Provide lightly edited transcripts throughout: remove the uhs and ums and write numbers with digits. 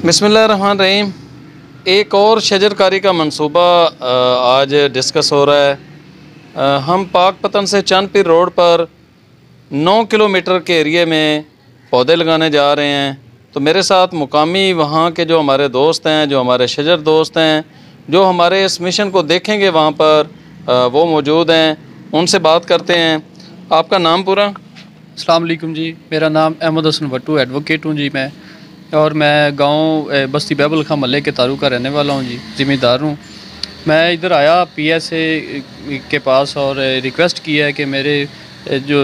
बिस्मिल्लाहिर्रहमानिर्रहीम। एक और शजरकारी का मंसूबा आज डिस्कस हो रहा है। हम पाकपतन से चांदपीर रोड पर 9 किलोमीटर के एरिए में पौधे लगाने जा रहे हैं। तो मेरे साथ मुकामी वहाँ के जो हमारे दोस्त हैं, जो हमारे शजर दोस्त हैं, जो हमारे इस मिशन को देखेंगे वहाँ पर वो मौजूद हैं। उनसे बात करते हैं। आपका नाम पूरा? अस्सलाम वालेकुम जी, मेरा नाम अहमद हसन भट्टू एडवोकेट हूँ जी मैं, और मैं गांव बस्ती बैबल खां महल्ले के तारू का रहने वाला हूँ जी, ज़िम्मेदार हूँ। मैं इधर आया पीएसए के पास और रिक्वेस्ट की है कि मेरे जो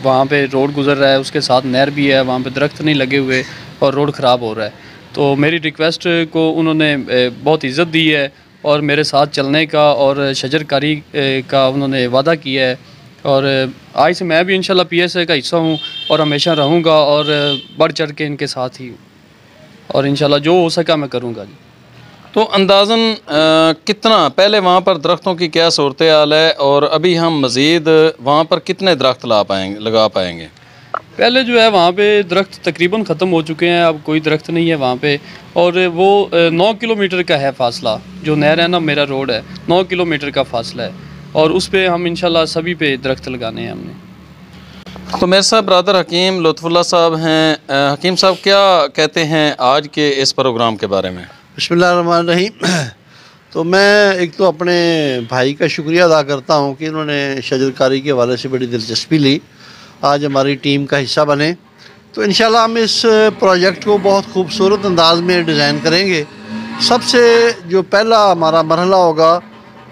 वहाँ पे रोड गुज़र रहा है उसके साथ नहर भी है, वहाँ पे दरख्त नहीं लगे हुए और रोड ख़राब हो रहा है। तो मेरी रिक्वेस्ट को उन्होंने बहुत इज़्ज़त दी है और मेरे साथ चलने का और शजरकारी का उन्होंने वादा किया है। और आज से मैं भी इंशाल्लाह पीएसए का हिस्सा हूँ और हमेशा रहूँगा और बढ़ चढ़ के इनके साथ ही, और इंशाल्लाह जो हो सका मैं करूँगा जी। तो अंदाज़न कितना पहले वहाँ पर दरख्तों की क्या सूरत हाल है और अभी हम मज़ीद वहाँ पर कितने दरख्त लगा पाएंगे? पहले जो है वहाँ पे दरख्त तकरीबन ख़त्म हो चुके हैं, अब कोई दरख्त नहीं है वहाँ पे। और वो 9 किलोमीटर का है फासला, जो नहर है ना, मेरा रोड है 9 किलोमीटर का फासला है और उस पर हम इंशाल्लाह सभी पे दरख्त लगाने हैं हमने। तो मेरे साथ ब्रदर हकीम लुत्फ़ुल्लाह साहब हैं। हकीम साहब क्या कहते हैं आज के इस प्रोग्राम के बारे में? बिस्मिल्लाहिर्रहमानिर्रहीम। तो मैं एक तो अपने भाई का शुक्रिया अदा करता हूँ कि इन्होंने शजरकारी के हवाले से बड़ी दिलचस्पी ली, आज हमारी टीम का हिस्सा बने। तो इंशाल्लाह हम इस प्रोजेक्ट को बहुत खूबसूरत अंदाज में डिज़ाइन करेंगे। सबसे जो पहला हमारा मरहला होगा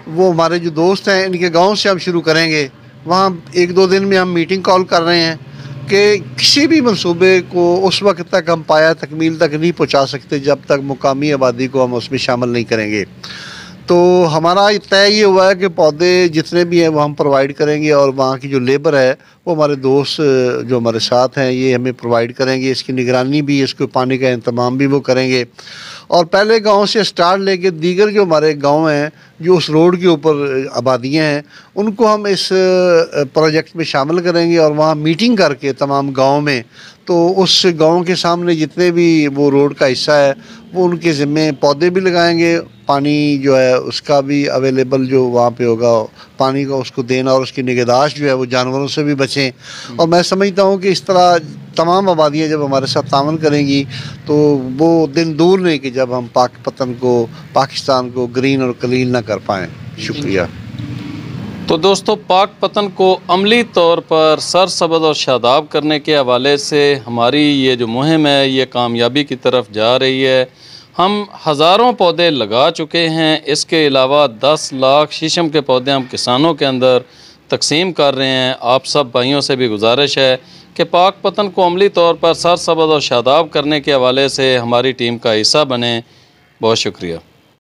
वो हमारे जो दोस्त हैं इनके गांव से हम शुरू करेंगे। वहाँ 1-2 दिन में हम मीटिंग कॉल कर रहे हैं कि किसी भी मंसूबे को उस वक्त तक हम पाया तकमील तक नहीं पहुँचा सकते जब तक मुकामी आबादी को हम उसमें शामिल नहीं करेंगे। तो हमारा तय ये हुआ है कि पौधे जितने भी हैं वो हम प्रोवाइड करेंगे और वहाँ की जो लेबर है वो हमारे दोस्त जो हमारे साथ हैं ये हमें प्रोवाइड करेंगे। इसकी निगरानी भी, इसको पानी का इंतज़ाम भी वो करेंगे। और पहले गांव से स्टार्ट लेके दीगर जो हमारे गांव हैं जो उस रोड के ऊपर आबादियाँ हैं उनको हम इस प्रोजेक्ट में शामिल करेंगे और वहाँ मीटिंग करके तमाम गांव में, तो उस गांव के सामने जितने भी वो रोड का हिस्सा है वो उनके ज़िम्मे पौधे भी लगाएंगे। पानी जो है उसका भी अवेलेबल जो वहाँ पे होगा पानी का उसको देना और उसकी निगहदाश्त जो है वो जानवरों से भी बचें। और मैं समझता हूँ कि इस तरह तमाम आबादियाँ जब हमारे साथ तामन करेंगी तो वो दिन दूर नहीं कि जब हम पाकपतन को, पाकिस्तान को ग्रीन और क्लीन ना कर पाएँ। शुक्रिया। तो दोस्तों, पाकपतन को अमली तौर पर सरसब्ज़ और शादाब करने के हवाले से हमारी ये जो मुहिम है ये कामयाबी की तरफ जा रही है। हम हज़ारों पौधे लगा चुके हैं। इसके अलावा 10 लाख शीशम के पौधे हम किसानों के अंदर तकसीम कर रहे हैं। आप सब भाइयों से भी गुजारिश है कि पाकपतन को अमली तौर पर सरसब्ज़ और शादाब करने के हवाले से हमारी टीम का हिस्सा बने। बहुत शुक्रिया।